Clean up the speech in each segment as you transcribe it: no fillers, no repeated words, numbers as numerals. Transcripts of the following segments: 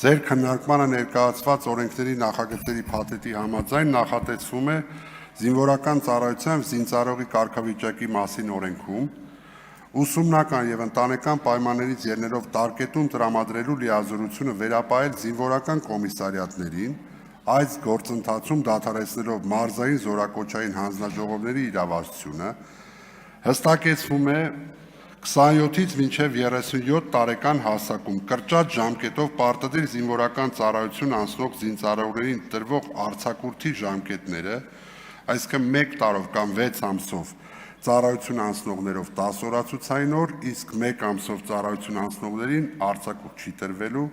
Ձեր քննարկմանը ներկայացված օրենքների նախագծերի փաթեթի համաձայն նախատեսվում է զինվորական ծառայության և զինծառայողի կարգավիճակի մասին օրենքում ուսումնական և ընտանեկան պայմաններից ելնելով տարկետում տրամադրելու լիազորությունը վերապահել զինվորական կոմիսարիատներին, այս գործընթացում դադարեցնելով մարզային զորակոչային հանձնաժողովների իրավասությունը, հստակեցվում է 27-ից մինչև 37 տարեկան հասակում կրճատ ժամկետով պարտադիր զինվորական ծառայություն անցնող զինծառայողներին տրվող արձակուրդի ժամկետները, այսինքն 1 տարով կամ 6 ամսով ծառայություն անցնողներով 10 օրացուցային օր, իսկ 1 ամսով ծառայություն անցնողներին արձակուրդ չի տրվելու,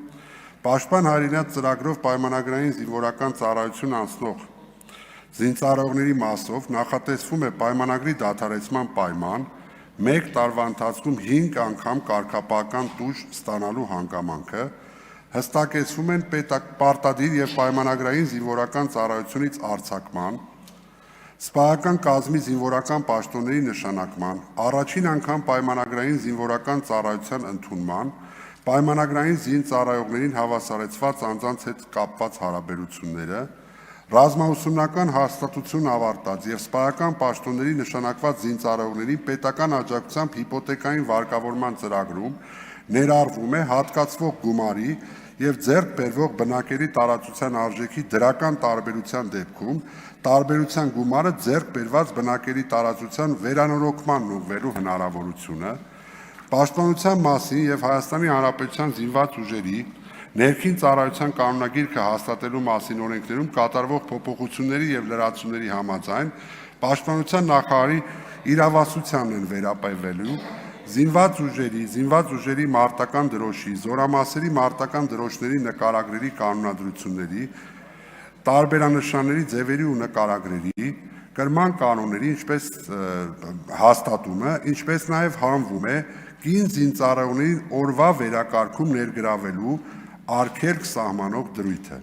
Պաշտպան հայրենիաց ծրագրով պայմանագրային զինվորական ծառայություն անցնող զինծառայողների մասով նախատեսվում է պայմանագրի դադարեցման պայման 1 տարվա ընթացքում 5 անգամ կարգապահական տուժ ստանալու հանգամանքը, հստակեցվում են պարտադիր և պայմանագրային զինվորական ծառայությունից արձակման, սպայական կազմի զինվորական պաշտոնների նշանակման, առաջին անգամ պայմանագրային զինվորական ծառայության ընդունման, պայմանագրային զինծառայողներին հավասարեցված անձանց հետ կապված հարաբերությունները, ռազմաուսումնական հաստատություն ավարտած և սպայական պաշտոնների նշանակված զինծառայողներին պետական աջակցությամբ հիպոթեկային վարկավորման ծրագրում ներառվում է հատկացվող գումարի և ձեռք բերվող բնակելի տարածության արժեքի դրական տարբերության դեպքում տարբերության գումարը ձեռք բերված բնակելի տարածության վերանորոգմանն ուղղվելու հնարավորությունը, պաշտպանության մասին և Հայաստանի Հանրապետության զինված ուժերի ներքին ծառայության կանոնագիրքը հաստատելու մասին օրենքներում կատարվող փոփոխությունների և լրացումների համաձայն Պաշտպանության նախարարի իրավասությանն են վերապահվելու զինված ուժերի մարտական դրոշի, զորամասերի մարտական դրոշների նկարագրերի կանոնադրությունների, տարբերանշանների ձևերի ու նկարագրերի, կրման կանոնների հաստատումը, ինչպես նաև հանվում է կին զինծառայողներին օրվա վերակարգում ներգրավելու արգելք սահմանող դրույթը։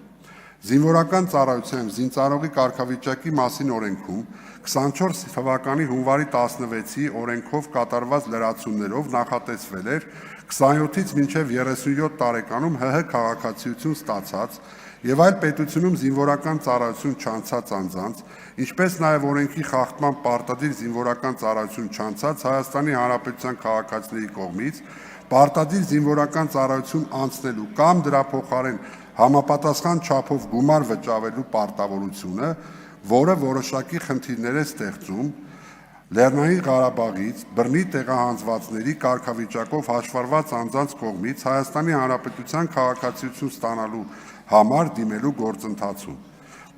Զինվորական ծառայության զինծառայողի կարգավիճակի մասին օրենքում 24 թվականի հունվարի 16-ի օրենքով կատարված լրացումներով նախատեսվել էր 27-ից մինչև 37 տարեկանում ՀՀ քաղաքացիություն ստացած և այլ պետությունում զինվորական ծառայություն չանցած անձանց, ինչպես նաև օրենքի խախտման պարտադիր զինվորական ծառայություն չանցած Հայաստանի Հանրապետության քաղաքացիների կողմից պարտադիր զինվորական ծառայություն անցնելու կամ դրա փոխարեն համապատասխան չափով գումար վճարելու պարտավորությունը, որը որոշակի խնդիրներ է ստեղծում Լեռնային Ղարաբաղից բռնի տեղահանձվածների կարգավիճակով հաշվառված անձանց կողմից Հայաստանի Հանրապետության քաղաքացիություն ստանալու համար դիմելու գործընթացում։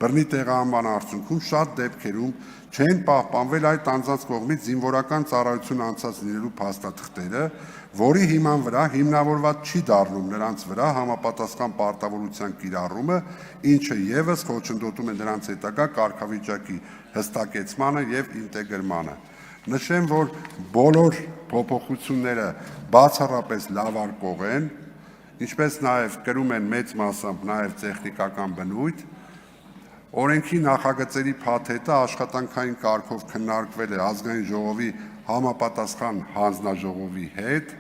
Բռնի տեղահանման արդյունքում շատ դեպքերում չեն պահպանվել այդ անձանց կողմից զինվորական ծառայություն անցած լինելու փաստաթղթերը, որի հիման վրա հիմնավորված չի դառնում նրանց վրա համապատասխան պարտավորության կիրառումը, ինչը ևս խոչընդոտում է նրանց հետագա կարգավիճակի հստակեցմանը և ինտեգրմանը։ Նշեմ, որ բոլոր փոփոխությունները բացառապես լավարկող են, ինչպես նաև կրում են մեծ մասամբ նաև տեխնիկական բնույթ։ Օրենքի նախագծերի փաթեթը աշխատանքային կարգով քննարկվել է Ազգային ժողովի համապատասխան հանձնաժողովի հետ։